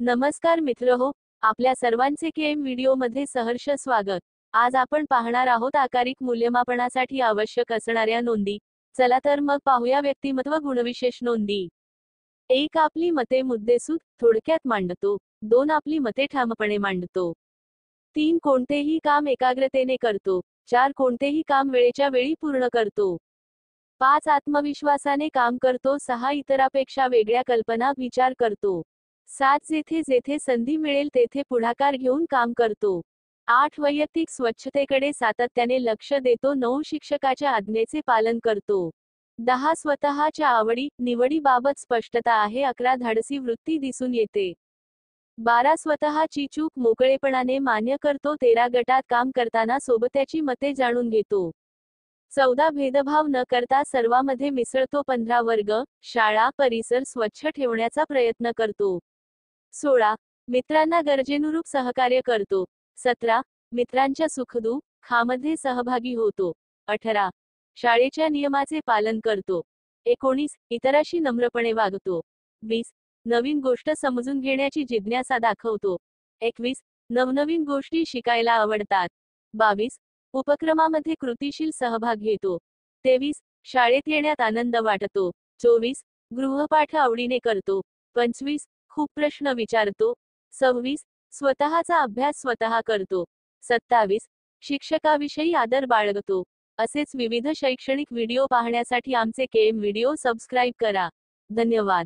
नमस्कार मित्रहो, आपल्या सर्वांचे केएम व्हिडिओमध्ये सहर्ष स्वागत। आज आपण पाहणार आहोत आकारिक मूल्यमापनासाठी आवश्यक असणाऱ्या नोंदी। चला तर मग पाहूया व्यक्तिमत्व गुणविशेष नोंदी। 1. आपली मते मुद्देसूद थोडक्यात मांडतो। 2. आपली मते ठामपणे मांडतो। 3. कोणतेही काम एकाग्रतेने करतो। 4. कोणतेही काम वेळेच्या वेळी पूर्ण करतो। 5. आत्मविश्वासाने काम करतो। 6. इतरापेक्षा वेगळ्या कल्पना विचार करतो। 7. जेथे जेथे संधी मिळेल तेथे पुढाकार घेऊन काम करतो। 8. वैयक्तिक स्वच्छतेकडे सातत्याने लक्ष देतो। 9. शिक्षकाच्या आज्ञेचे पालन करतो। 10. स्वतःच्या आवडी निवडीबाबत स्पष्टता आहे। 11. धाडसी वृत्ती दिसून येते। 12. स्वतःची चूक मोकळेपणाने मान्य करतो। 13. गटात काम करताना सोबत्याची मते जाणून घेतो। 14. भेदभाव न करता सर्वांमध्ये मिसळतो। 15. वर्ग, शाळा, परिसर स्वच्छ ठेवण्याचा प्रयत्न करतो। 16. मित्रांना गरजेनुरूप सहकार्य करतो। 17. मित्रांच्या सुखदुःखामध्ये सहभागी होतो। 18. शाळेच्या नियमाचे पालन करतो। 19. इतराशी नम्रपणे वागतो। 20. नवीन गोष्ट समजून घेण्याची जिज्ञासा दाखवतो। 21. नवनवीन गोष्टी शिकायला आवडतात। 22. उपक्रमामध्ये कृतीशील सहभाग घेतो। 23. शाळेत येण्यात आनंद वाटतो। 24. गृहपाठ आवडीने करतो। 25. खूप प्रश्न विचारतो। 26. स्वतःचा अभ्यास स्वतः करतो। 27. शिक्षकाविषयी आदर बाळगतो। असेच विविध शैक्षणिक व्हिडिओ पाहण्यासाठी आमचे केएम व्हिडिओ सबस्क्राईब करा। धन्यवाद।